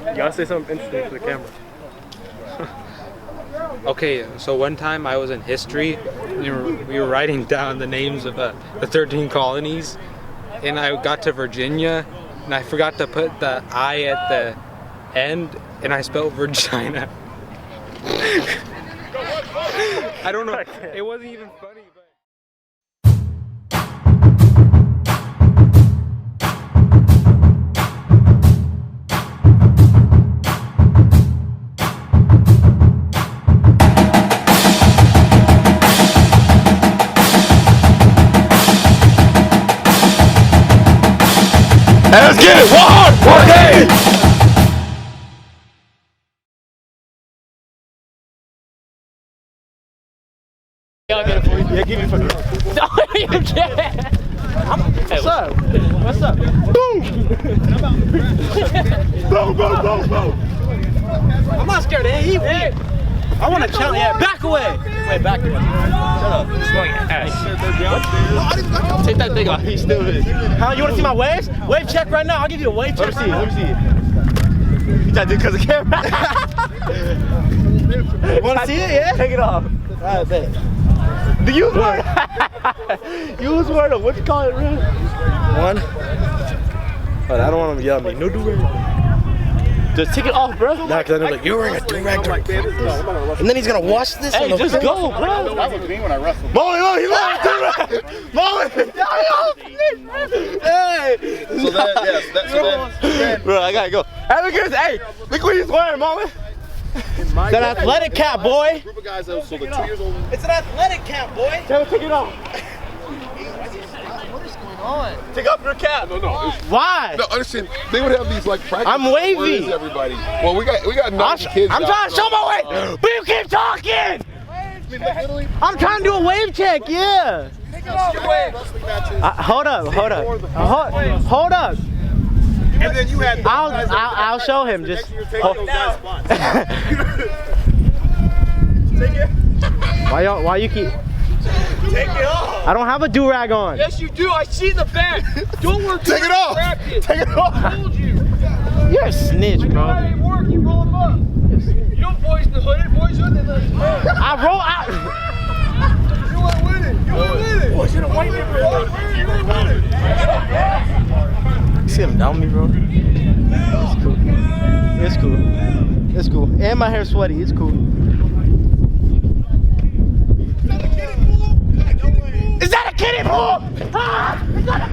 You gotta say something interesting to the camera. Okay, so one time I was in history. We were writing down the names of the 13 colonies, and I got to Virginia, and I forgot to put the I at the end, and I spelled vagina. I don't know. It wasn't even funny. Let's get it! One game! I'll get it for you. Yeah, give me the fucking. No, you can't. What's up? What's up? Boom! Go, go, go, go! I'm not scared of him. He weak. I want to challenge. Yeah, back away. Wait, back away. Shut up. Smoking ass. Take that thing off. He's stupid. Huh? You want to see my waves? Wave check right now. I'll give you a wave check. Let me see. You trying to do it because of camera? You want to see it? Yeah? Take it off. I bet. The use word. Use word. What you call it, man? One. But I don't want him to yell at me. No do-rag. Just take it off, bro. Nah, because I know like you're wearing a do-rag. And then he's gonna wash this. Hey, just go, bro. That was me when I wrestled. Molly, he loves do-rag. Molly. Hey. So then, bro, I gotta go. Hey, look at this. Hey, look what he's wearing, Molly. It's an athletic cap, boy. Group of guys that so they're 2 years old. It's an athletic cap, boy. Tell him to take it off. What is going on? Take off your cap. No. Why? No, understand. They would have these like practice. I'm wavy. Where is everybody? Well, we got 90 kids. I'm trying to show my way, but you keep talking. I'm trying to do a wave check. Yeah. Take it off. Hold up. Hold up. And then you had. I'll show him. Just. Take it. Why you keep? Take it off. I don't have a do-rag on. Yes, you do. I see the back. Don't work. Take it off. Take it off. I told you. You're a snitch, bro. When you ain't work, you roll them up. You don't boys in the hood. Boys in the hood. I roll out. You went with it. You went with it. Boys in a white neighborhood. You went with it. You see him down me, bro? It's cool. It's cool. And my hair's sweaty. It's cool. Is that a kiddie pool? Ah! Is that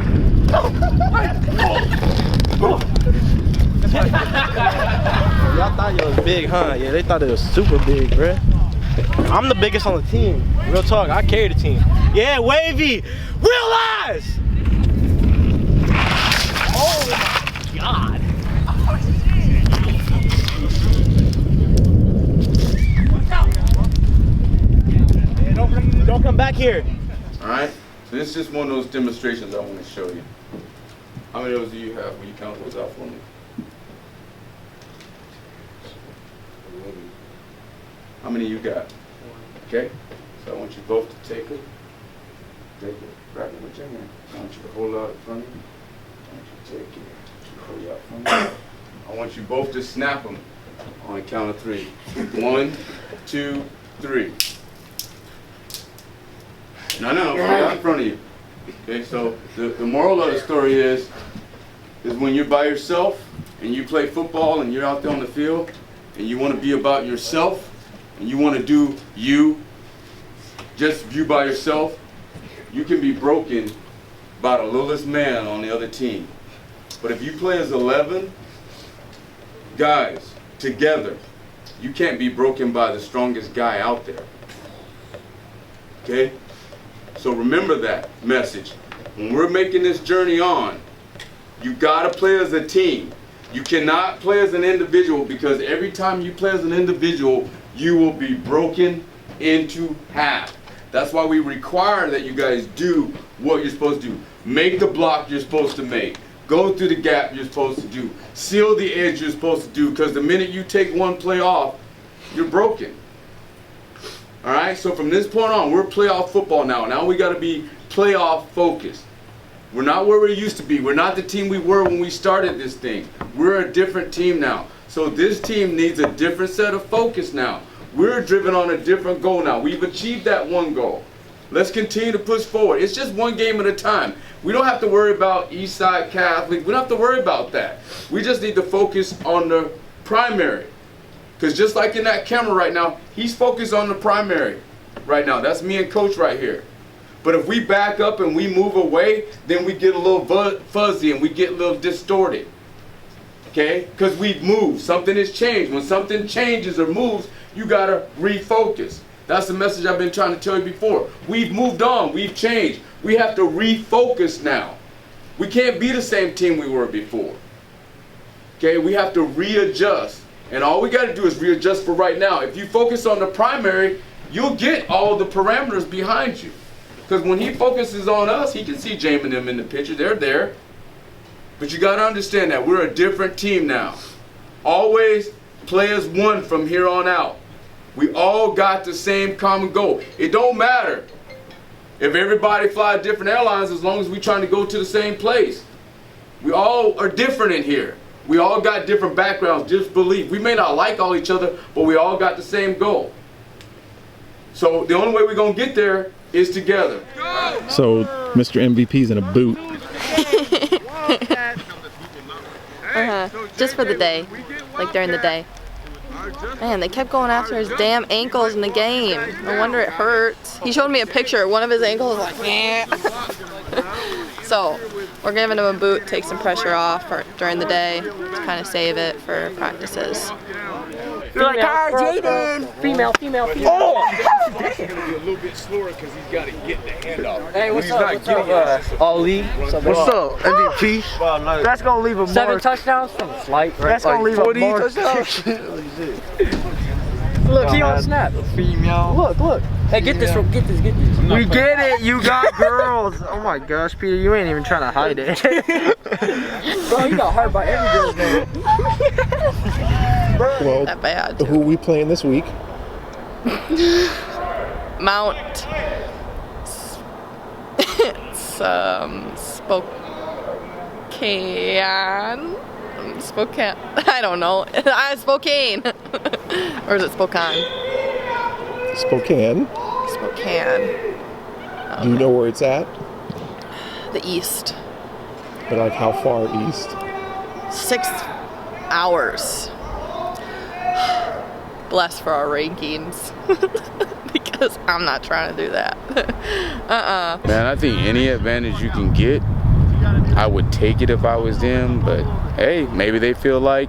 Y'all thought you was big, huh? Yeah, they thought it was super big, bruh. I'm the biggest on the team. Real talk, I carry the team. Yeah, wavy. Realize! Oh my God. Yeah, don't come back here. Alright, so this is just one of those demonstrations I want to show you. How many of those do you have? Will you count those out for me? How many you got? Okay, so I want you both to take it, grab it with your hand. I want you to hold it out in front of you. I want you to take it, hold it out in front of you. I want you both to snap them on a count of 3. 1, 2, 3. No, right in front of you. Okay, so the moral of the story is when you're by yourself and you play football and you're out there on the field and you want to be about yourself and you want to do you, just you by yourself, you can be broken by the littlest man on the other team. But if you play as 11 guys together, you can't be broken by the strongest guy out there. Okay? So remember that message. When we're making this journey on, you gotta play as a team. You cannot play as an individual, because every time you play as an individual, you will be broken into half. That's why we require that you guys do what you're supposed to do. Make the block you're supposed to make. Go through the gap you're supposed to do. Seal the edge you're supposed to do, because the minute you take one play off, you're broken. Alright, so from this point on, we're playoff football now. Now we got to be playoff focused. We're not where we used to be. We're not the team we were when we started this thing. We're a different team now. So this team needs a different set of focus now. We're driven on a different goal now. We've achieved that one goal. Let's continue to push forward. It's just one game at a time. We don't have to worry about Eastside Catholic. We don't have to worry about that. We just need to focus on the primary. Because just like in that camera right now, he's focused on the primary right now. That's me and Coach right here. But if we back up and we move away, then we get a little fuzzy and we get a little distorted. Okay? Because we've moved. Something has changed. When something changes or moves, you got to refocus. That's the message I've been trying to tell you before. We've moved on. We've changed. We have to refocus now. We can't be the same team we were before. Okay? We have to readjust. And all we got to do is readjust for right now. If you focus on the primary, you'll get all the parameters behind you. Because when he focuses on us, he can see James and them in the picture. They're there. But you got to understand that we're a different team now. Always play as one from here on out. We all got the same common goal. It don't matter if everybody fly different airlines as long as we're trying to go to the same place. We all are different in here. We all got different backgrounds, different beliefs. We may not like all each other, but we all got the same goal. So the only way we're going to get there is together. So Mr. MVP's in a boot. Just for the day, like during the day. Man, they kept going after his damn ankles in the game. No wonder it hurts. He showed me a picture. One of his ankles was like, eh. So we're giving him a boot, take some pressure off during the day, to kind of save it for practices. You're like, ah, Jaden! Female. Oh! He's gonna be a little bit slower because he's got to get the hand off. Hey, what's up, Ali? What's up, MVP? That's gonna leave a mark. 7 touchdowns from flight, right? That's gonna leave a mark. Look, he on snap. Female. Look. Hey, get this. We get it, you got girls. Oh my gosh, Peter, you ain't even trying to hide it. Bro, you got hard by every girl's name. Well, That bad. who are we playing this week? Mount Spokane. I don't know. Spokane. Or is it Spokane? Spokane. Do you know where it's at? The east. But like how far east? 6 hours. Bless for our rankings. Because I'm not trying to do that. Man, I think any advantage you can get, I would take it if I was them. But hey, maybe they feel like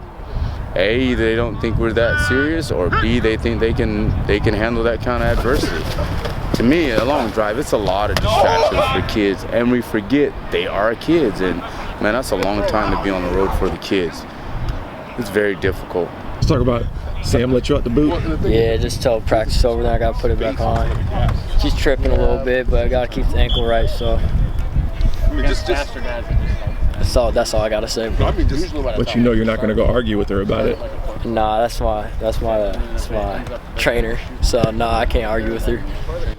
A, they don't think we're that serious, or B, they think they can handle that kind of adversity. To me, a long drive, it's a lot of distractions for kids, and we forget they are kids, and man, that's a long time to be on the road for the kids. It's very difficult. Let's talk about Sam let you out the boot. Yeah, just till practice over there, I gotta put it back on. She's tripping a little bit, but I gotta keep the ankle right, so. That's all I gotta say, bro. But you know you're not going to go argue with her about it. Nah, that's my trainer, so nah, I can't argue with her.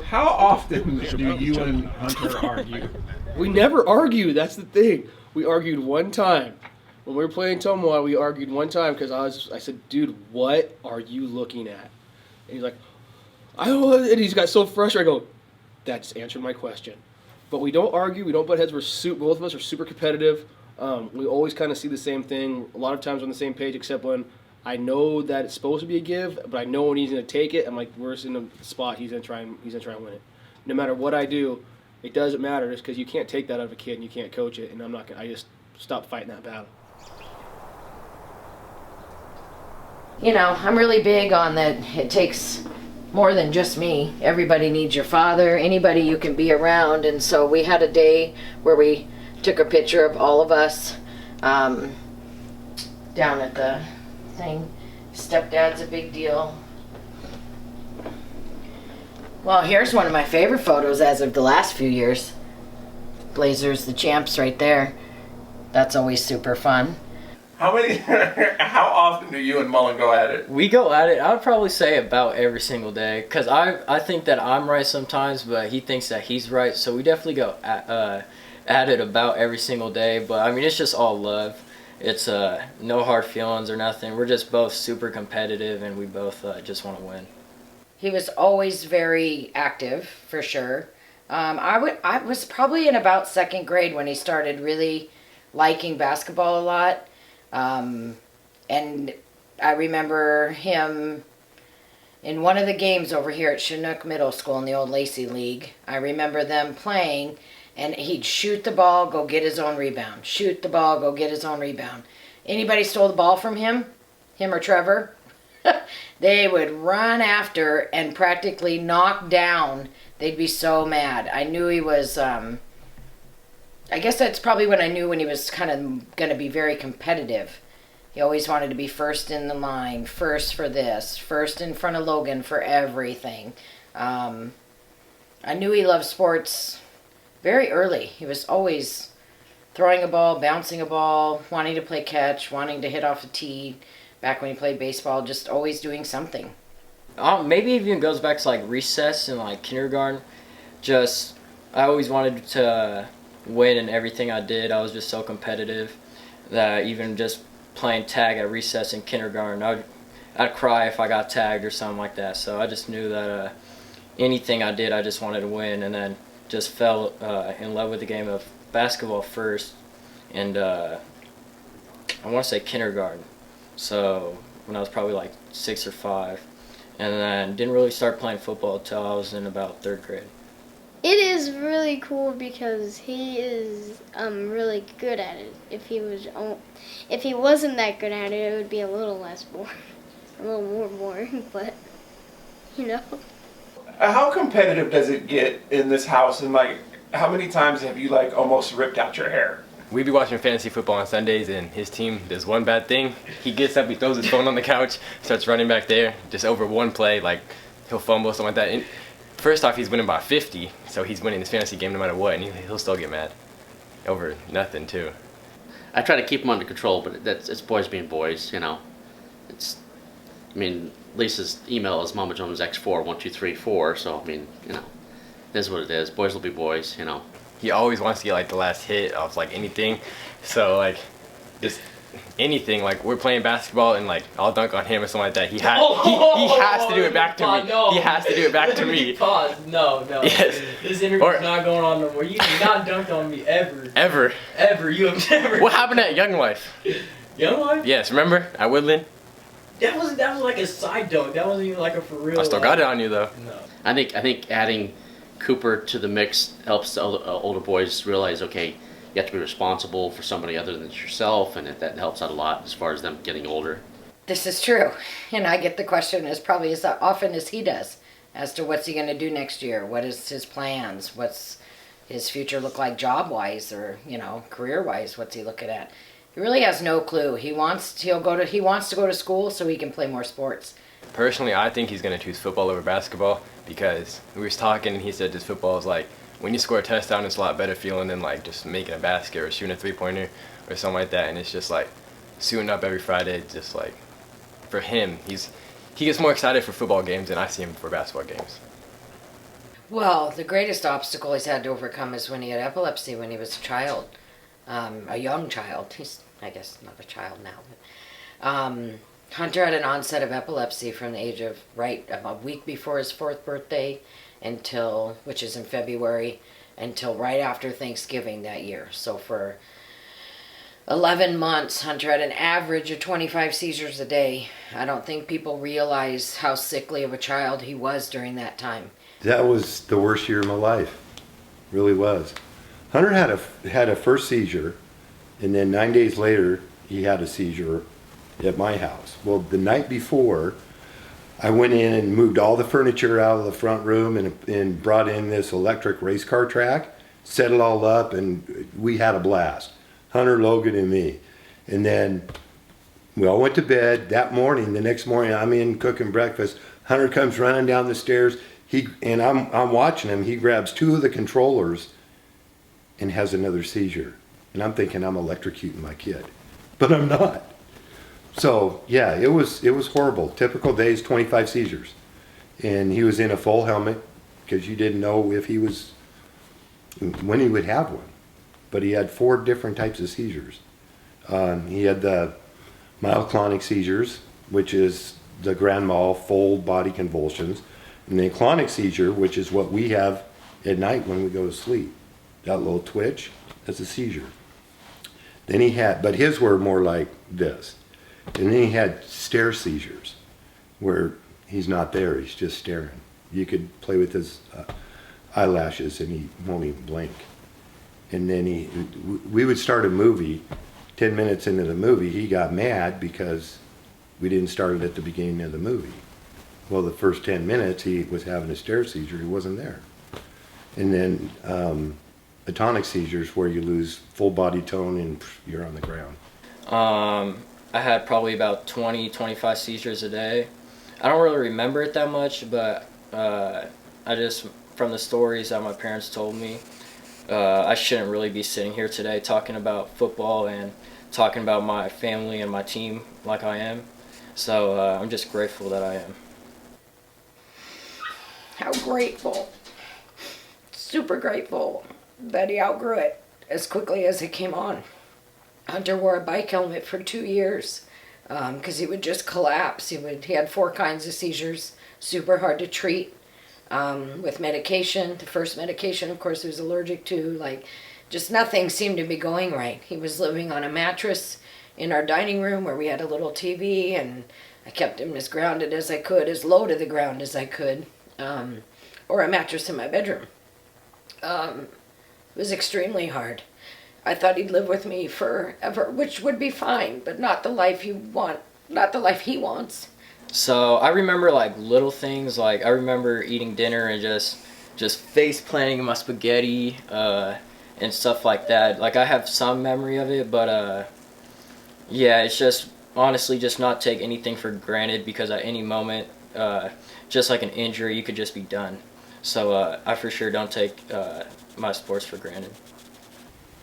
How often do you and Hunter argue? We never argue. That's the thing. We argued one time. When we were playing Tomoa, we argued one time because I said, dude, what are you looking at? And he's like, I don't know. And he's got so frustrated. I go, that just answered my question. But we don't argue. We don't butt heads. Both of us are super competitive. We always kind of see the same thing. A lot of times on the same page, except when I know that it's supposed to be a give, but I know when he's going to take it. I'm like, we're in a spot. He's going to try and win it. No matter what I do, it doesn't matter. Just because you can't take that out of a kid and you can't coach it. And I just stopped fighting that battle. You know, I'm really big on that. It takes more than just me. Everybody needs your father, anybody you can be around. And so we had a day where we took a picture of all of us down at the thing. Stepdad's a big deal. Well, here's one of my favorite photos as of the last few years. Blazers, the champs right there. That's always super fun. How often do you and Mullen go at it? We go at it, I would probably say about every single day, because I think that I'm right sometimes, but he thinks that he's right, so we definitely go at it about every single day. But I mean, it's just all love. It's no hard feelings or nothing. We're just both super competitive, and we both just want to win. He was always very active, for sure. I was probably in about 2nd grade when he started really liking basketball a lot. And I remember him in one of the games over here at Chinook Middle School in the old Lacey League. I remember them playing, and he'd shoot the ball, go get his own rebound. Shoot the ball, go get his own rebound. Anybody stole the ball from him or Trevor, they would run after and practically knock down. They'd be so mad. I knew he was, I guess that's probably when I knew when he was kind of going to be very competitive. He always wanted to be first in the line, first for this, first in front of Logan for everything. I knew he loved sports very early. He was always throwing a ball, bouncing a ball, wanting to play catch, wanting to hit off the tee. Back when he played baseball, just always doing something. Maybe it even goes back to like recess and like kindergarten. Just, I always wanted to win in everything I did. I was just so competitive that even just playing tag at recess in kindergarten, I'd cry if I got tagged or something like that. So I just knew that anything I did, I just wanted to win, and then just fell in love with the game of basketball first, and I want to say kindergarten. So when I was probably like 6 or 5, and then didn't really start playing football until I was in about 3rd grade. It is really cool because he is really good at it. If he wasn't that good at it, it would be a little less boring, a little more boring. But you know. How competitive does it get in this house? And like, how many times have you like almost ripped out your hair? We be watching fantasy football on Sundays, and his team does one bad thing. He gets up, he throws his phone on the couch, starts running back there, just over one play, like he'll fumble, something like that. And first off, he's winning by 50, so he's winning his fantasy game no matter what, and he'll still get mad over nothing too. I try to keep him under control, but it's boys being boys, you know. I mean, Lisa's email is Mama Jones X41234, so I mean, you know, it is what it is. Boys will be boys, you know. He always wants to get like the last hit off like anything, so like just anything. Like we're playing basketball and like I'll dunk on him or something like that. He has to do it back to me. No. He has to do it back to me. Pause. No. Yes. This interview's not going on no more. You did not dunk on me ever. Ever. You have never. What happened at Young Life? Young Life? Yes. Remember at Woodland? That was like a side dunk. That wasn't even like a for real. I still got it on you though. No. I think adding Cooper to the mix helps the older boys realize, okay, you have to be responsible for somebody other than yourself, and that helps out a lot as far as them getting older. This is true, and I get the question as probably as often as he does as to what's he going to do next year, what is his plans, what's his future look like job-wise or, you know, career-wise, what's he looking at. He really has no clue. He wants to go to school so he can play more sports. Personally, I think he's going to choose football over basketball because we was talking and he said just football is like, when you score a touchdown, it's a lot better feeling than like just making a basket or shooting a three-pointer or something like that. And it's just like suiting up every Friday, just like for him, he gets more excited for football games than I see him for basketball games. Well, the greatest obstacle he's had to overcome is when he had epilepsy when he was a child, a young child. He's, I guess, not a child now. But, Hunter had an onset of epilepsy from the age of a week before his 4th birthday which is in February, until right after Thanksgiving that year. So for 11 months, Hunter had an average of 25 seizures a day. I don't think people realize how sickly of a child he was during that time. That was the worst year of my life. Really was. Hunter had a first seizure, and then 9 days later, he had a seizure at my house. Well, the night before, I went in and moved all the furniture out of the front room and brought in this electric race car track, set it all up, and we had a blast. Hunter, Logan, and me. And then we all went to bed. That morning, the next morning, I'm in cooking breakfast. Hunter comes running down the stairs. I'm watching him. He grabs 2 of the controllers and has another seizure. And I'm thinking I'm electrocuting my kid, but I'm not. So yeah, it was horrible. Typical days, 25 seizures, and he was in a full helmet because you didn't know if when he would have one. but he had 4 different types of seizures. He had the myoclonic seizures, which is the grand mal full body convulsions, and the clonic seizure, which is what we have at night when we go to sleep. That little twitch, that's a seizure. Then he had, but his were more like this. And then he had stare seizures, where he's not there, he's just staring. You could play with his eyelashes and he won't even blink. And then we would start a movie, 10 minutes into the movie, he got mad because we didn't start it at the beginning of the movie. Well, the first 10 minutes he was having a stare seizure, he wasn't there. And then atonic seizures where you lose full body tone and you're on the ground. I had probably about 20-25 seizures a day. I don't really remember it that much, but I just, from the stories that my parents told me, I shouldn't really be sitting here today talking about football and talking about my family and my team like I am. So I'm just grateful that I am. How grateful, super grateful that he outgrew it as quickly as it came on. Hunter wore a bike helmet for 2 years because he would just collapse. He had 4 kinds of seizures, super hard to treat with medication. The first medication, of course, he was allergic to. Like, just nothing seemed to be going right. He was living on a mattress in our dining room where we had a little TV, and I kept him as grounded as I could, as low to the ground as I could, or a mattress in my bedroom. It was extremely hard. I thought he'd live with me forever, which would be fine, but not the life you want, not the life he wants. So I remember like little things, like I remember eating dinner and just face planting in my spaghetti and stuff like that. Like I have some memory of it, but yeah, it's just honestly just not take anything for granted, because at any moment, just like an injury, you could just be done. So I for sure don't take my sports for granted.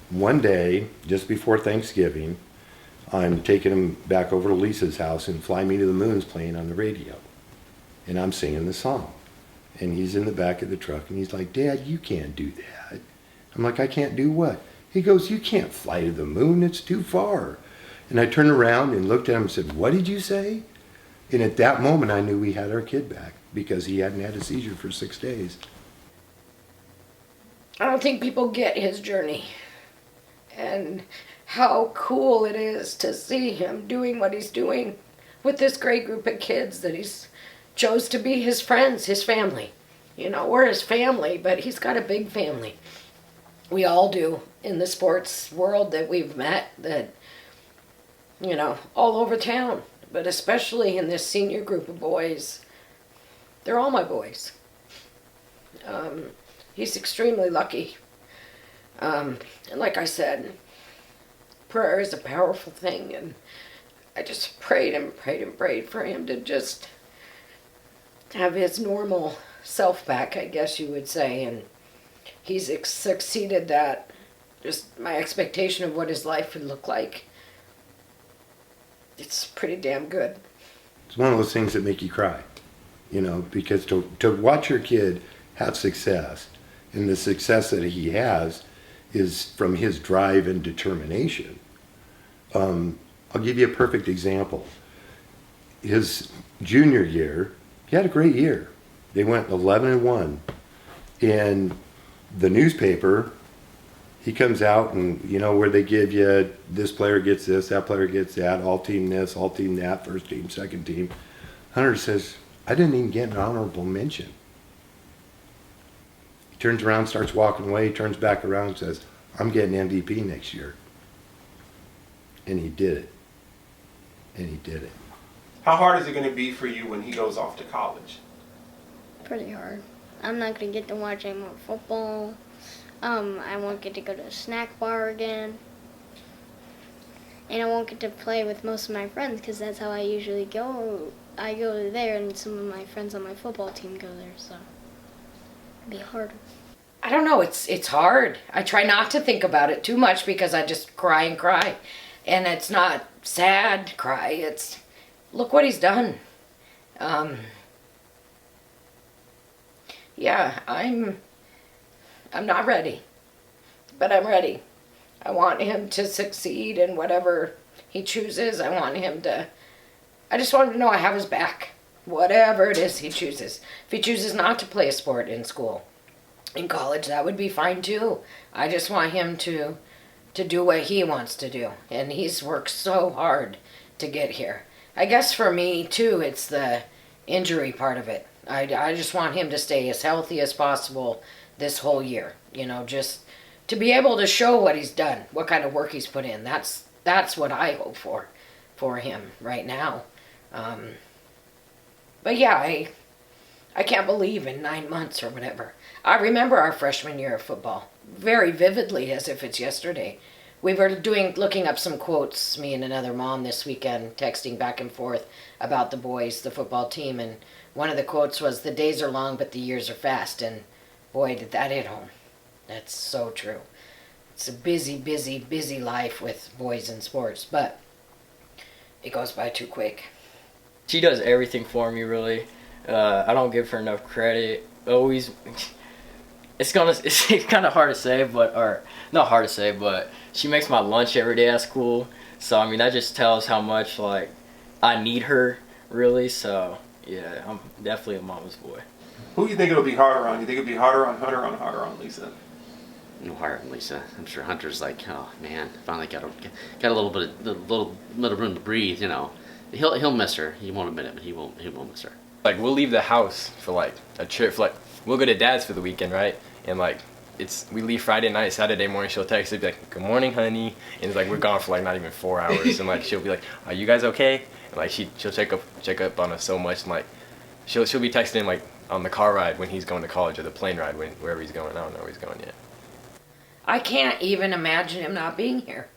One day, just before Thanksgiving, I'm taking him back over to Lisa's house, and Fly Me to the Moon's playing on the radio. And I'm singing the song. And he's in the back of the truck, and he's like, "Dad, you can't do that." I'm like, "I can't do what?" He goes, "You can't fly to the moon, it's too far." And I turned around and looked at him and said, "What did you say?" And at that moment, I knew we had our kid back, because he hadn't had a seizure for 6 days. I don't think people get his journey and how cool it is to see him doing what he's doing with this great group of kids that he's chose to be his friends, his family. You know, we're his family, but he's got a big family. We all do in the sports world that we've met, that, you know, all over town, but especially in this senior group of boys. They're all my boys. He's extremely lucky. And like I said, prayer is a powerful thing, and I just prayed and prayed and prayed for him to just have his normal self back, I guess you would say, and he's succeeded that. Just my expectation of what his life would look like, it's pretty damn good. It's one of those things that make you cry, you know, because to watch your kid have success, and the success that he has is from his drive and determination. I'll give you a perfect example. His junior year, he had a great year. They went 11-1. In the newspaper, he comes out and, you know, where they give you, this player gets this, that player gets that, all team this, all team that, first team, second team. Hunter says, "I didn't even get an honorable mention." He turns around, starts walking away, turns back around and says, "I'm getting MVP next year." And he did it. And he did it. How hard is it going to be for you when he goes off to college? Pretty hard. I'm not going to get to watch any more football. I won't get to go to a snack bar again. And I won't get to play with most of my friends, because that's how I usually go. I go there, and some of my friends on my football team go there, so it'd be harder. I don't know, it's hard. I try not to think about it too much, because I just cry and cry. And it's not sad cry, it's, look what he's done. Yeah, I'm not ready, but I'm ready. I want him to succeed in whatever he chooses. I just want him to know I have his back. Whatever it is he chooses. If he chooses not to play a sport in school, in college, that would be fine too. I just want him to do what he wants to do. And he's worked so hard to get here. I guess for me too, it's the injury part of it. I just want him to stay as healthy as possible this whole year. Just to be able to show what he's done, what kind of work he's put in. That's what I hope for him right now. But yeah, I can't believe in 9 months or whatever. I remember our freshman year of football very vividly, as if it's yesterday. We were looking up some quotes, me and another mom this weekend, texting back and forth about the boys, the football team, and one of the quotes was, "The days are long, but the years are fast," and boy, did that hit home. That's so true. It's a busy, busy, busy life with boys in sports, but it goes by too quick. She does everything for me, really. I don't give her enough credit. Always, it's kind of hard to say, or not hard to say, but she makes my lunch every day at school. So I mean, that just tells how much like I need her, really. So yeah, I'm definitely a mama's boy. Who do you think it'll be harder on? You think it'll be harder on Hunter or harder on Lisa? No harder on Lisa. I'm sure Hunter's like, oh man, finally got a little bit of room to breathe. He'll miss her. He won't admit it, but he won't miss her. Like, we'll leave the house for like a trip. We'll go to Dad's for the weekend, right? And like, we leave Friday night, Saturday morning. She'll text me, be like, "Good morning, honey," and it's like we're gone for like not even 4 hours. And like, she'll be like, "Are you guys okay?" And like, she'll check up on us so much, and like, she'll be texting him like on the car ride when he's going to college, or the plane ride wherever he's going. I don't know where he's going yet. I can't even imagine him not being here.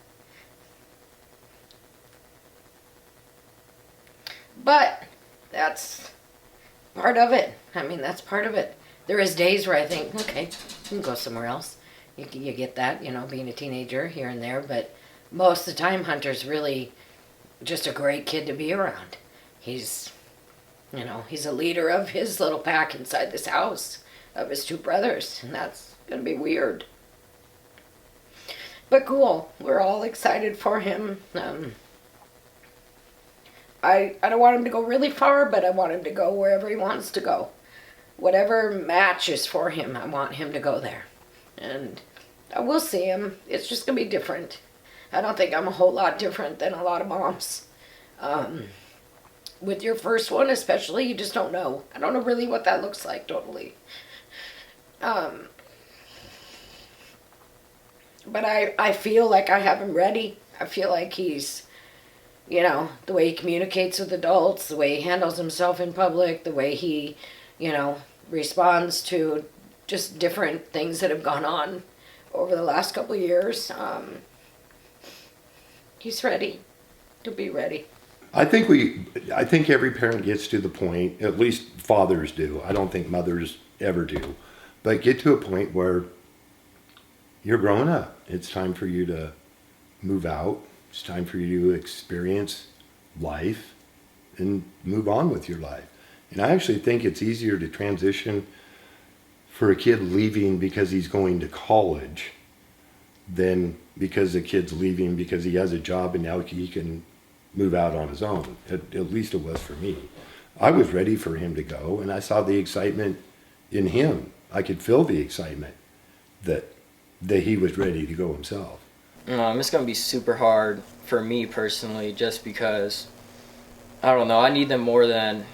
But that's part of it. I mean, that's part of it. There is days where I think, okay, you can go somewhere else. You get that, being a teenager here and there. But most of the time, Hunter's really just a great kid to be around. He's a leader of his little pack inside this house, of his two brothers. And that's going to be weird. But cool. We're all excited for him. I don't want him to go really far, but I want him to go wherever he wants to go. Whatever matches for him, I want him to go there. And I will see him. It's just going to be different. I don't think I'm a whole lot different than a lot of moms. With your first one especially, you just don't know. I don't know really what that looks like, totally. But I feel like I have him ready. I feel like he's... the way he communicates with adults, the way he handles himself in public, the way he, responds to just different things that have gone on over the last couple of years. He's ready to be ready. I think every parent gets to the point, at least fathers do. I don't think mothers ever do, but get to a point where you're growing up. It's time for you to move out. It's time for you to experience life and move on with your life. And I actually think it's easier to transition for a kid leaving because he's going to college than because the kid's leaving because he has a job and now he can move out on his own. At least it was for me. I was ready for him to go, and I saw the excitement in him. I could feel the excitement that he was ready to go himself. It's going to be super hard for me personally, just because, I don't know, I need them more than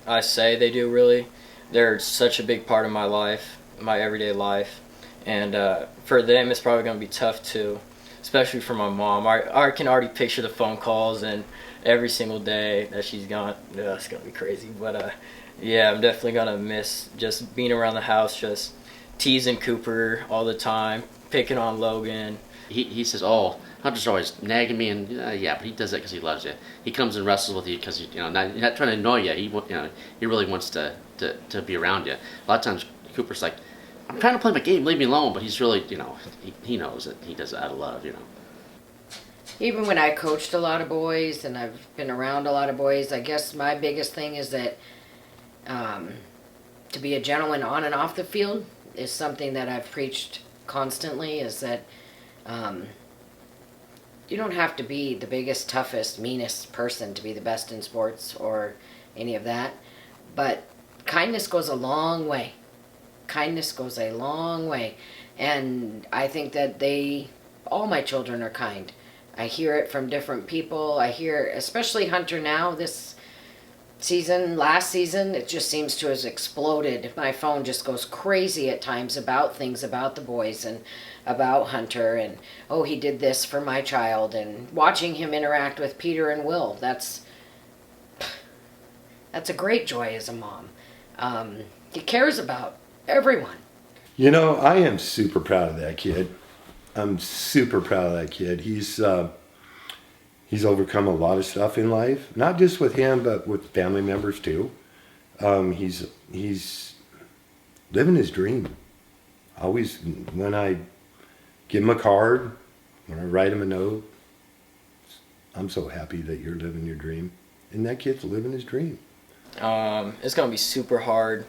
I say they do, really. They're such a big part of my life, my everyday life, and for them it's probably going to be tough too, especially for my mom. I can already picture the phone calls and every single day that she's gone. It's going to be crazy, but yeah, I'm definitely going to miss just being around the house, just teasing Cooper all the time, picking on Logan. He says, "Oh, Hunter's always nagging me," and yeah, but he does that because he loves you. He comes and wrestles with you because not trying to annoy you. He really wants to be around you. A lot of times, Cooper's like, "I'm trying to play my game, leave me alone," but he's really, he knows that he does it out of love, Even when I coached a lot of boys and I've been around a lot of boys, I guess my biggest thing is that to be a gentleman on and off the field is something that I've preached constantly is that you don't have to be the biggest, toughest, meanest person to be the best in sports or any of that, but kindness goes a long way. Kindness goes a long way, and I think that all my children are kind. I hear it from different people. I hear, especially Hunter now, this season, last season, it just seems to have exploded. My phone just goes crazy at times about things about the boys and about Hunter, and oh, he did this for my child, and watching him interact with Peter and Will, that's a great joy as a mom. He cares about everyone. You know, I am super proud of that kid. I'm super proud of that kid. He's overcome a lot of stuff in life, not just with him, but with family members too. He's living his dream. Always, when I give him a card, when I write him a note, I'm so happy that you're living your dream. And that kid's living his dream. It's going to be super hard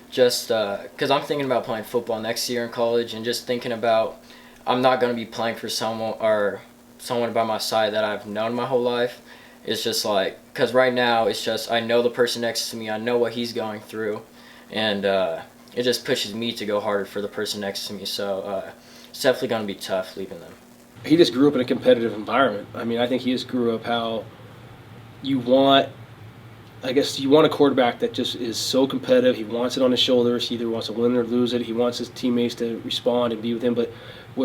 just because I'm thinking about playing football next year in college, and just thinking about I'm not going to be playing for someone by my side that I've known my whole life. It's just like, because right now it's just I know the person next to me, I know what he's going through, and it just pushes me to go harder for the person next to me. So it's definitely going to be tough leaving them. He just grew up in a competitive environment. I mean, I think he just grew up how you want a quarterback that just is so competitive. He wants it on his shoulders. He either wants to win or lose it. He wants his teammates to respond and be with him. But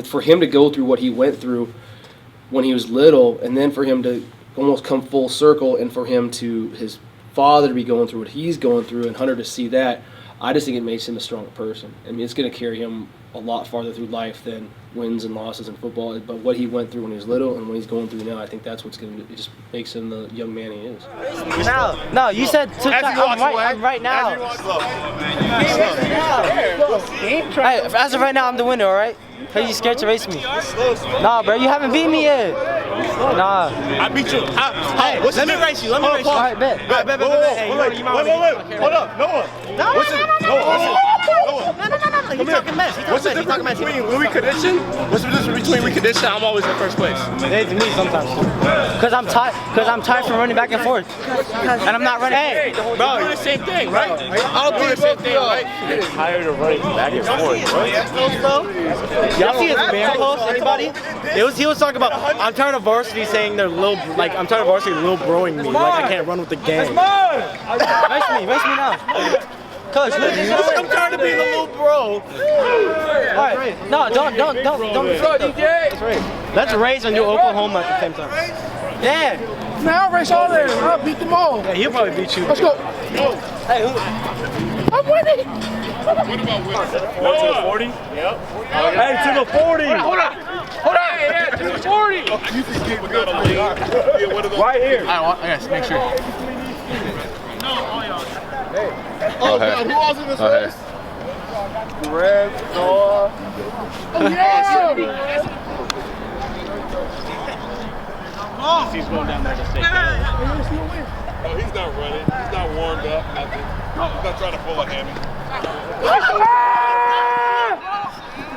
for him to go through what he went through when he was little, and then for him to almost come full circle, and for his father to be going through what he's going through, and Hunter to see that, I just think it makes him a stronger person. I mean, it's going to carry him a lot farther through life than wins and losses in football. But what he went through when he was little and what he's going through now, I think that's it just makes him the young man he is. No, you said I'm right now. Hey, as of right now, I'm the winner, all right? Are you scared to race me? Nah, bro, you haven't beat me yet. Nah. I beat you. Let me race you. All right, bet. Wait. Hold up. No. He's talking mess. What's the difference between recondition? What's the difference between recondition? I'm always in first place. It's me sometimes. Cause I'm tired from running back and forth, and I'm not running. Hey, bro, you do the same thing, right? I'll do the same thing, right? You're tired of running back and forth, bro. Y'all see his man post? Anybody? He was talking about I'm tired of varsity saying they're I'm tired of varsity little broing me, like I can't run with the gang. Race me now. Coach, I'm tired of being a little bro. Alright, no, don't let's race and do Oklahoma at the same time. Yeah. Man, I'll race all there. I'll beat them all. Yeah, he'll probably beat you. Let's go. Hey, I'm winning. What about winning? To the 40? Yep. Hey, to the 40. Hold on. Yeah, to the 40. You can get without a lead. Right here. Yes, make sure. Oh, God, who else in this race? Red, Noah. Oh, yeah! He's going down there to take Oh, he's not running. He's not warmed up. Nothing. He's not trying to pull a hammy.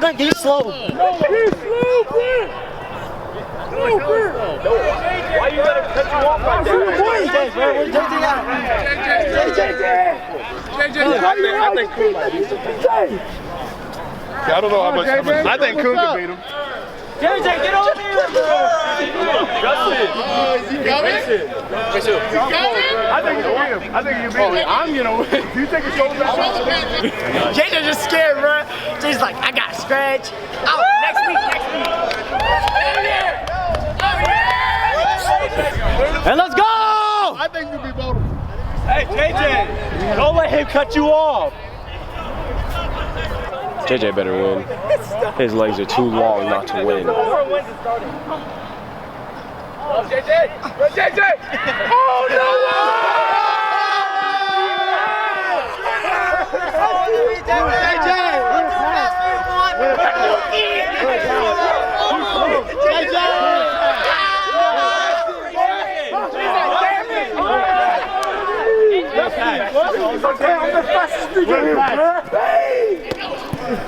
Don't get slow. No, he's slow, bro. Why you let him cut you off like that? I think Kuhn might beat him. I don't know how much. I think Kuhn can beat him. JJ, get over here, Justin. You got it? I think you beat him. I think you beat him. I'm gonna win. You think it's going back? JJ just scared, bro. JJ's like, I got a scratch. Oh, next week. And let's go! I think you beat both of them. Hey, JJ, don't let him cut you off. JJ better win. His legs are too long not to win. Oh, JJ! JJ! Oh, no!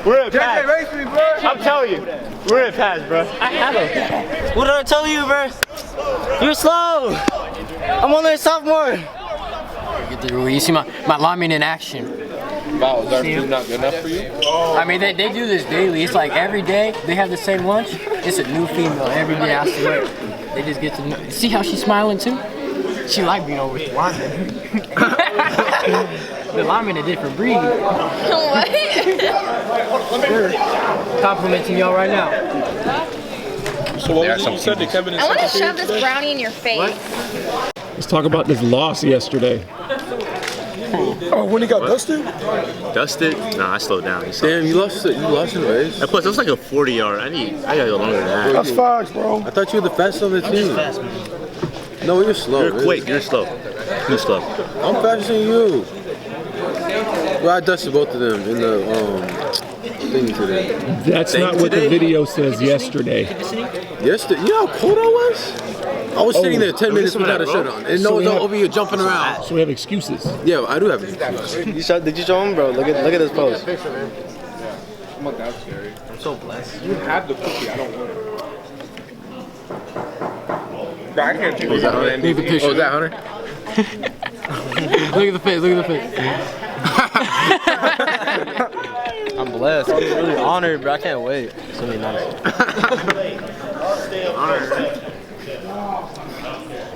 We're at JJ, race me, bro. I'm telling We're in pass, bro. I had him. What did I tell you, bro? You're slow. I'm only a sophomore. You see my lineman in action. Wow, is our food not good enough for you? I mean, they do this daily. It's like every day they have the same lunch. It's a new female every day. I swear. They just get to know. See how she's smiling too? She like being over with the lineman. The lineman a different breed. What? Complimenting y'all right now. So what was it you said to Kevin and I want to Secretary shove this today? brownie in your face. Let's talk about this loss yesterday. Oh, when he got dusted? Dusted? Nah, I slowed down. Damn, you lost in the race. And plus, it was like a 40-yard. I gotta go longer than that. That's fast, bro. I thought you were the fastest on the team. No, you're slow. You're quick. You're slow. You're slow. I'm faster than you. Well, I dusted both of them in the thing today. That's not what the video says yesterday. Yesterday? You know how cold I was? I was sitting there 10 minutes without a shirt on. And no one's over here jumping around. So we have excuses. Yeah, I do have excuses. Did you show him, bro? Look at this pose. Oh my God, scary. I'm so blessed. You have the cookie. I don't want it. Bro, I can't take that. Look at the picture. Oh, is that Hunter? Look at the face. Look at the face. I'm blessed. I'm really honored, bro. I can't wait. It's gonna be nice.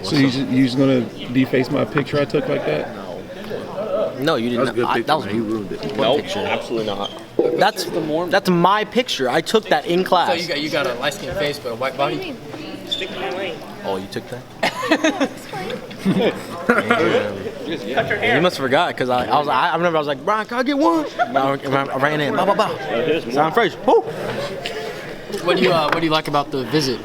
So you just gonna deface my picture I took like that? No, you didn't. That was you ruined it. Nope, absolutely not. That's my picture. I took that in class. So you got a light skinned face but a white body? Stick my lane. Oh, you took that? You must have forgot because I remember I was like, Brian, can I get one? I ran in. Bow, bow, bow. Sound fresh. Woo. What do you like about the visit?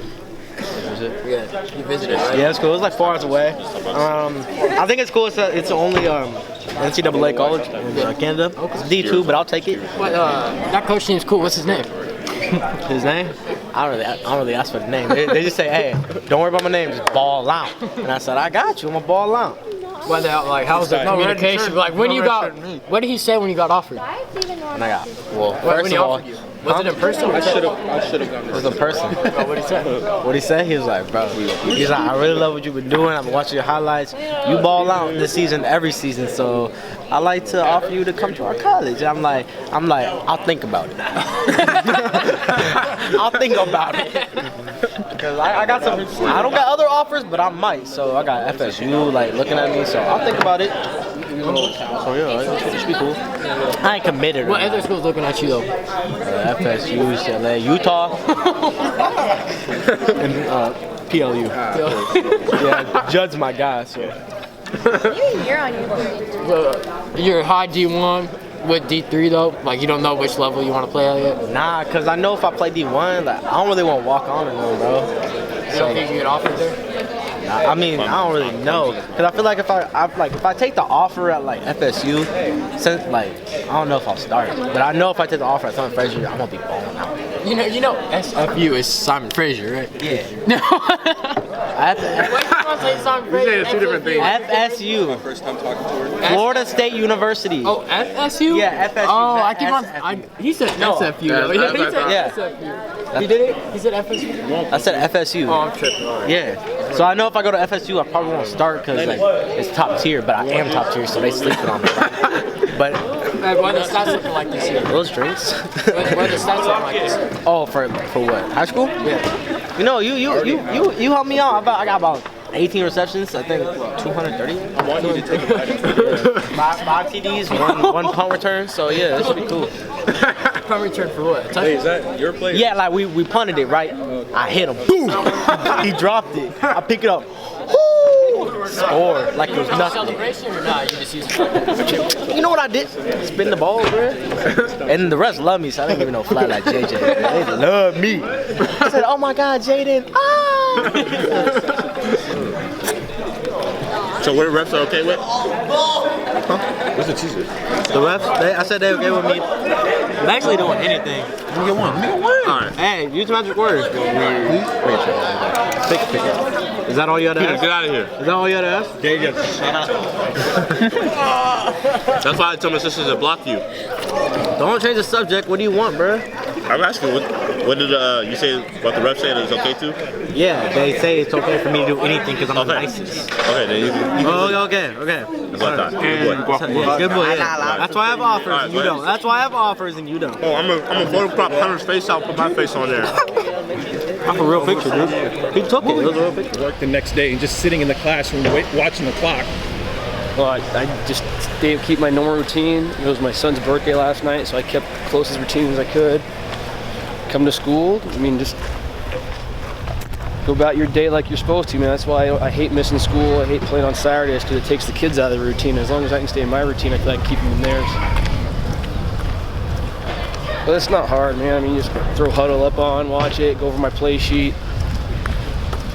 Yeah, you visited, right? Yeah, it's cool. It's like 4 hours away. I think it's cool. It's only NCAA college in Canada. It's D2, but I'll take it. But that coach seems cool. What's his name? His name? I don't really ask for the name. They just say, hey, don't worry about my name, just ball out. And I said, I got you. I'm gonna ball out. Well, like, how was the communication? Like, when you got, what did he say when you got offered? And I got, well, first of all, was it in person? I should have gone. It was in person. What did he say? What he said? He was like, bro, he's like, I really love what you've been doing. I've been watching your highlights. You ball out this season, every season. So I like to offer you to come to our college. And I'm like, I'll think about it. I'll think about it. Because I got some, I don't got other offers, but I might. So I got FSU like looking at me. So I'll think about it. So yeah, it should be cool. I ain't committed. What other schools looking at you though? FSU, UCLA, Utah, and PLU. Yeah, Judd's my guy. So. You're on your You're high D1 with D3 though. Like you don't know which level you want to play at yet. Nah, cause I know if I play D1, like I don't really want to walk on or nothing, bro. You don't think you get offered there? I mean, I don't really know, cause I feel like if I take the offer at like FSU, since like I don't know if I'll start, but I know if I take the offer at Simon Fraser, I'm gonna be balling out. You know, SFU is Simon Fraser, right? Yeah. No. Wait, you want to say Simon Fraser? It's two different things. FSU. My first time talking to her. Florida State University. Oh, FSU? Yeah, FSU. Oh, I keep on. He said No. SFU. Yeah, He said yeah. SFU. He did it? He said FSU? I said FSU. Oh, I'm tripping. Yeah. So I know if I go to FSU, I probably won't start because like it's top tier, but I am top tier, so they sleeping on me. But What are the stats looking like this year? those drinks. What are the stats looking like this year? Oh, for what? High school? Yeah. You know, you helped me out. I got about 18 receptions. I think 230. I want you to take a bite. 5 TDs, one punt return. So yeah, this should be cool. Punt return for what? Hey, is that your play? Yeah, like we punted it right. I hit him. Boom. He dropped it. I pick it up. Woo! Score like it was nothing. Celebration or not? You just use it. You know what I did? Spin the ball, bro. And the rest love me, so I didn't even know fly like JJ. They love me. I said, "Oh my God, Jaden!" Ah! So what the refs are okay with? Huh? What's the cheese? The refs? I said they were okay with me. I'm actually doing anything. Let me get one. All right. Hey, use magic words. Pick it. Is that all you had to ask? Get out of here. Is that all you had to ask? Yeah. That's why I tell my sisters to block you. Don't change the subject. What do you want, bro? I'm asking, what did you say about the ref saying it's okay to? Yeah, they say it's okay for me to do anything because I'm the nicest. Okay, then you okay. That's what I thought. Good boy. Yeah, good boy. Yeah. That's why I have offers and you don't. That's why I have offers and you don't. Oh, I'm a photograph Hunter's face out, put my face on there. That's a real picture, dude. He took it. It was a real picture. Work the next day and just sitting in the classroom watching the clock. Well, I just keep my normal routine. It was my son's birthday last night, so I kept the closest routine as I could. Come to school. I mean, just go about your day like you're supposed to, man. That's why I hate missing school. I hate playing on Saturdays because it takes the kids out of the routine. As long as I can stay in my routine, I feel like I can keep them in theirs. But it's not hard, man. I mean, you just throw huddle up on, watch it, go over my play sheet.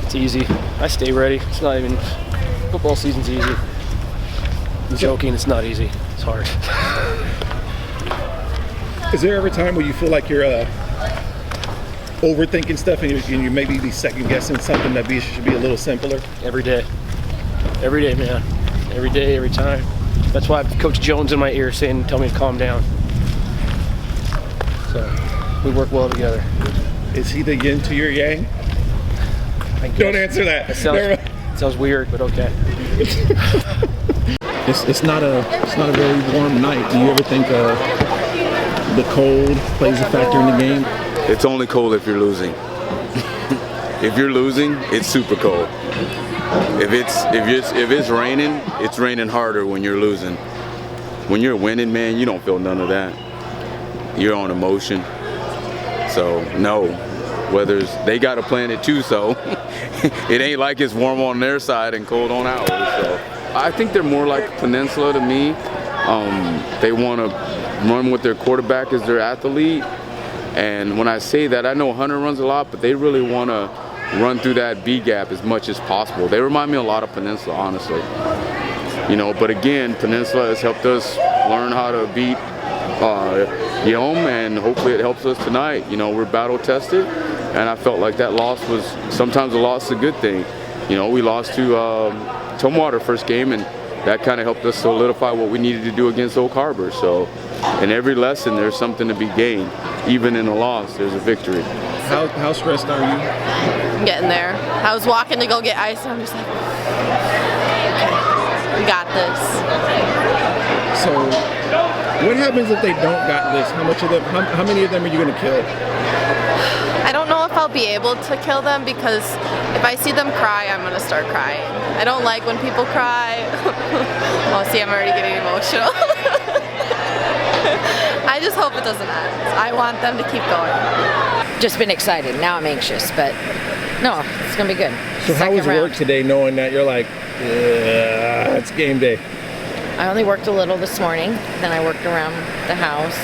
It's easy. I stay ready. It's not even, football season's easy. I'm joking, it's not easy. It's hard. Is there ever a time where you feel like you're overthinking stuff and you maybe be second guessing something that should be a little simpler? Every day. Every day, man. Every day, every time. That's why I have Coach Jones in my ear saying, tell me to calm down. So, we work well together. Is he the yin to your yang? Don't answer that. That sounds weird, but okay. It's not a very warm night. Do you ever think the cold plays a factor in the game? It's only cold if you're losing. If you're losing, it's super cold. If it's raining, it's raining harder when you're losing. When you're winning, man, you don't feel none of that. You're on emotion. So no, they got a planet too, so it ain't like it's warm on their side and cold on ours. So I think they're more like Peninsula to me. They want to run with their quarterback as their athlete. And when I say that, I know Hunter runs a lot, but they really want to run through that B gap as much as possible. They remind me a lot of Peninsula, honestly. You know, but again, Peninsula has helped us learn how to beat Yelm, and hopefully it helps us tonight. You know, we're battle tested, and I felt like that loss was, sometimes a loss is a good thing. You know, we lost to Tumwater first game, and that kind of helped us solidify what we needed to do against Oak Harbor. So in every lesson, there's something to be gained. Even in a loss, there's a victory. How stressed are you? I'm getting there. I was walking to go get ice, and I'm just like, we got this. So what happens if they don't got this? How many of them are you going to kill? I don't know if I'll be able to kill them, because if I see them cry, I'm going to start crying. I don't like when people cry. Oh, see, I'm already getting emotional. I just hope it doesn't end. I want them to keep going. Just been excited. Now I'm anxious, but no, it's going to be good. So how was work today knowing that you're like, it's game day? I only worked a little this morning. Then I worked around the house.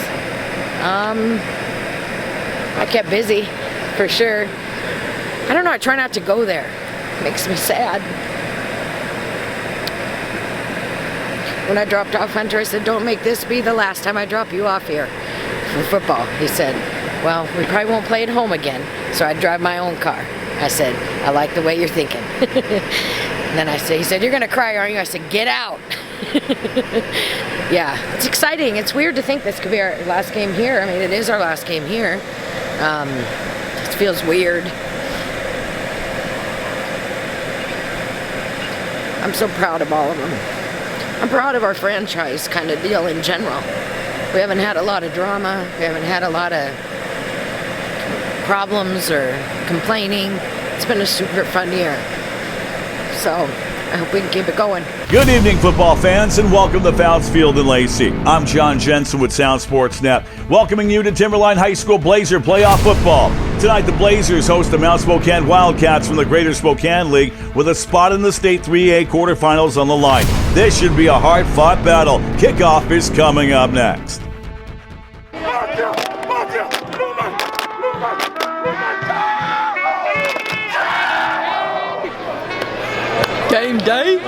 I kept busy, for sure. I don't know, I try not to go there. It makes me sad. When I dropped off Hunter, I said, don't make this be the last time I drop you off here for football. He said, well, we probably won't play at home again, so I'd drive my own car. I said, I like the way you're thinking. And then he said, you're gonna cry, aren't you? I said, get out. Yeah, it's exciting. It's weird to think this could be our last game here. I mean, it is our last game here. It feels weird. I'm so proud of all of them. I'm proud of our franchise kind of deal in general. We haven't had a lot of drama. We haven't had a lot of problems or complaining. It's been a super fun year. So I hope we can keep it going. Good evening, football fans, and welcome to Fouts Field in Lacey. I'm John Jensen with Sound Sports Net, welcoming you to Timberline High School Blazer playoff football. Tonight, the Blazers host the Mount Spokane Wildcats from the Greater Spokane League with a spot in the state 3A quarterfinals on the line. This should be a hard-fought battle. Kickoff is coming up next. Game day.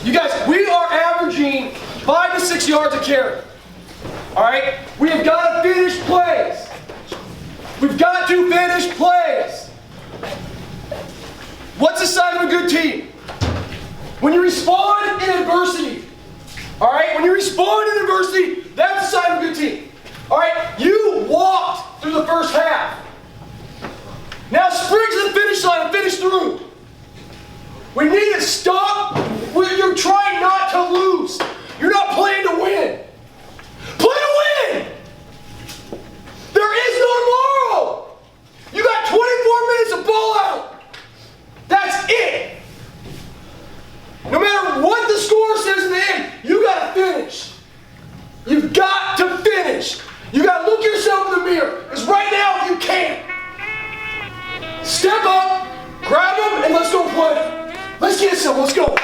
You guys, we are averaging 5 to 6 yards a carry. All right? We have got to finish plays. We've got to finish plays. What's the sign of a good team? When you respond in adversity. All right? When you respond in adversity, that's a sign of a good team. All right? You walked through the first half. Now sprint to the finish line and finish through. We need to stop. You're trying not to lose. You're not playing to win. Play to win! There is no tomorrow! You got 24 minutes of ball out. That's it. No matter what the score says in the end, you got to finish. You've got to finish. You got to look yourself in the mirror. Because right now, you can't. Step up, grab them, and let's go play. Let's get some. Let's go.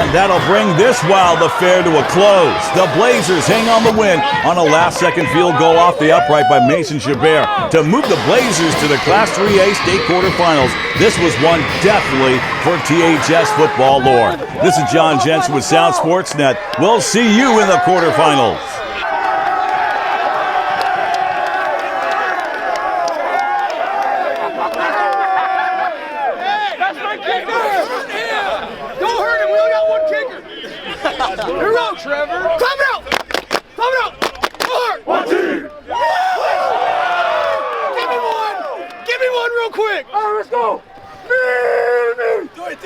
And that'll bring this wild affair to a close. The Blazers hang on the win on a last-second field goal off the upright by Mason Chabert to move the Blazers to the Class 3A state quarterfinals. This was one definitely for THS football lore. This is John Jensen with Sound Sports Net. We'll see you in the quarterfinals. Here we go, Trevor. Climb it out. Climb it out. Hard. 1, 2. Give me one. Give me one real quick. All right, let's go.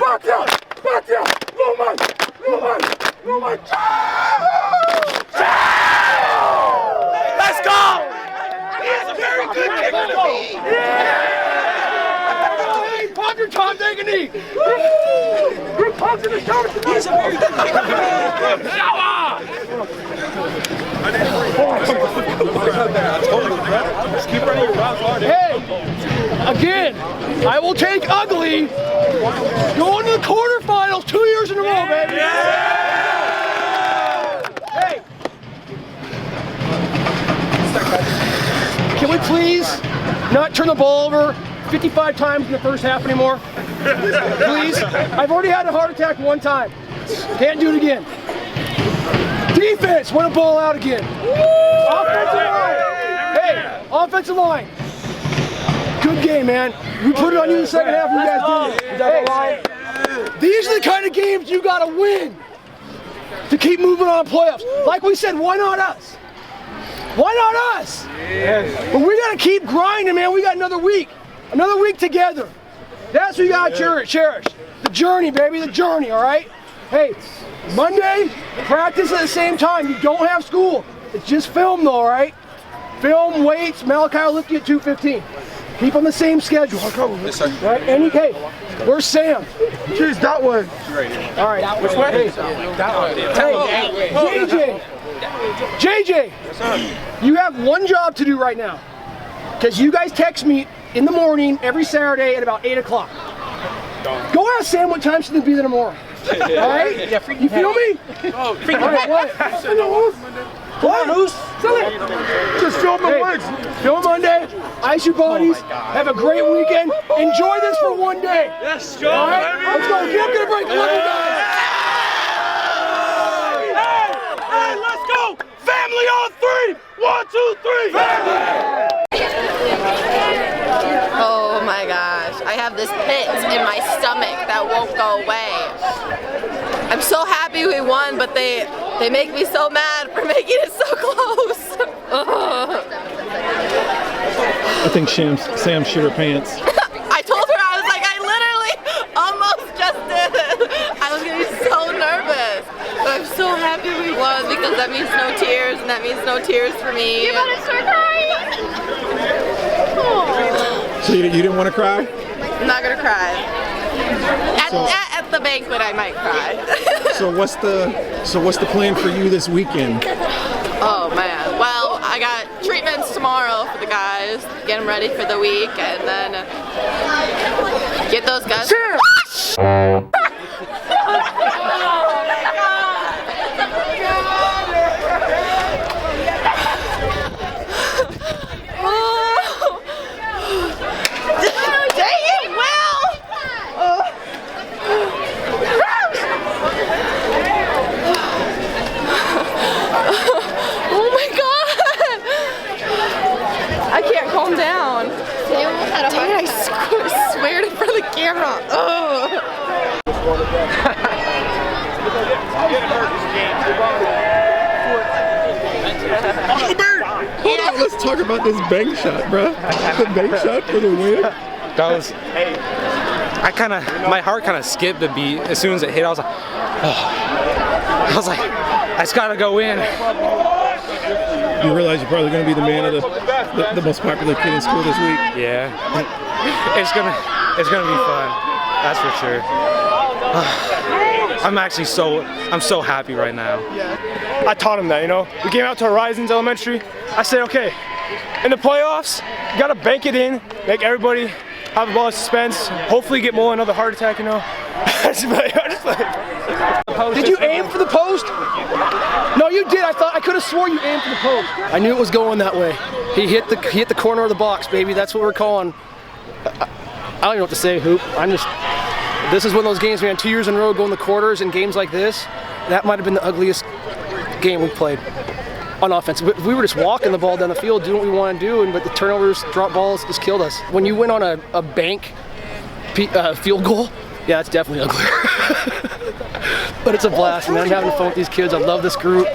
Back down. Back down. Low man. Low man. Low man. Let's go. He is a very good kicker. Yeah. Pop your Tom, take a knee. Group pumps in the shoulder. He's a very good kicker. Hey, again, I will take ugly. Going to the quarterfinals 2 years in a row, baby. Hey, can we please not turn the ball over 55 times in the first half anymore? Please. I've already had a heart attack one time. Can't do it again. Defense, want to ball out again. Offensive line. Hey, offensive line. Good game, man. We put it on you in the second half and you guys did it. Hey, these are the kind of games you got to win to keep moving on playoffs. Like we said, why not us? Why not us? But we got to keep grinding, man. We got another week. Another week together. That's what you got to cherish. The journey, baby, the journey, all right? Hey, Monday, practice at the same time. You don't have school. It's just film, though, all right? Film, weights, Malachi will lift you at 2:15. Keep on the same schedule. Yes, sir. Right? NEK. Where's Sam? Choose that one. All right. Which way? That one. Hey, JJ, you have one job to do right now. Because you guys text me in the morning every Saturday at about 8 o'clock. Go ask Sam what time she's going to be there tomorrow. All right? Yeah, you feel me? Oh, freaking right, what? Just film the words. Film Monday. Ice your bodies. Have a great weekend. Enjoy this for one day. Yes, go. All right? Let's go. Get up to the break. Love you guys. Hey, let's go. Family on 3. 1, 2, 3. Family. Oh my gosh, I have this pit in my stomach that won't go away. I'm so happy we won, but they make me so mad for making it so close. I think Sam shit her pants. I told her, I was like, I literally almost just did it. I was getting so nervous. But I'm so happy we won because that means no tears, and that means no tears for me. You're about to start crying. So you didn't want to cry? I'm not gonna cry. At the banquet, I might cry. So what's the plan for you this weekend? Oh man. Well, I got treatments tomorrow for the guys. Get them ready for the week, and then get those guys. Sure. Camera. Oh. Hold on, let's talk about this bank shot, bro. The bank shot for the win. That was. My heart kind of skipped a beat as soon as it hit. I was like, oh. I was like, I just gotta go in. You realize you're probably gonna be the man of the most popular kid in school this week. Yeah. It's gonna be fun. That's for sure. I'm so happy right now. I taught him that, you know. We came out to Horizons Elementary. I said, okay, in the playoffs, you gotta bank it in, make everybody have a ball of suspense, hopefully get Mullen another heart attack, you know. post. Did you aim for the post? No, you did. I could have swore you aimed for the post. I knew it was going that way. He hit the corner of the box, baby. That's what we're calling. I don't even know what to say, Hoop. This is one of those games, man. 2 years in a row going the quarters in games like this. That might have been the ugliest game we played on offense. We were just walking the ball down the field, doing what we want to do, but the turnovers, drop balls just killed us. When you went on a bank field goal, yeah, it's definitely uglier. But it's a blast, man. I'm having fun with these kids. I love this group,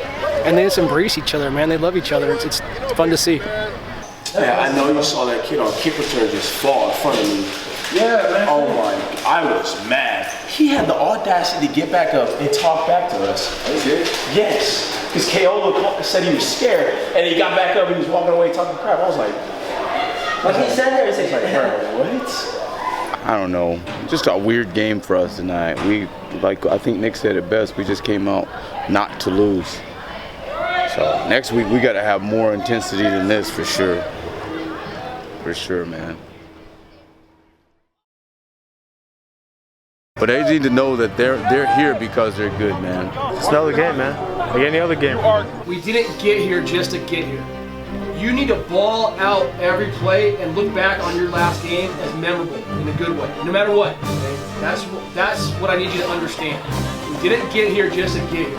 and they just embrace each other, man. They love each other. It's fun to see. Yeah, I know you saw that kid on kick return just fall in front of me. Yeah, man. Oh my, I was mad. He had the audacity to get back up and talk back to us. He did? Yes. Because Keola said he was scared, and he got back up and he was walking away talking crap. I was like he said there, he like, bro, what? I don't know. Just a weird game for us tonight. I think Nick said it best, we just came out not to lose. So next week we got to have more intensity than this for sure. For sure, man. But they need to know that they're here because they're good, man. It's another game, man. Like any other game. We didn't get here just to get here. You need to ball out every play and look back on your last game as memorable in a good way, no matter what. Okay? That's what I need you to understand. We didn't get here just to get here.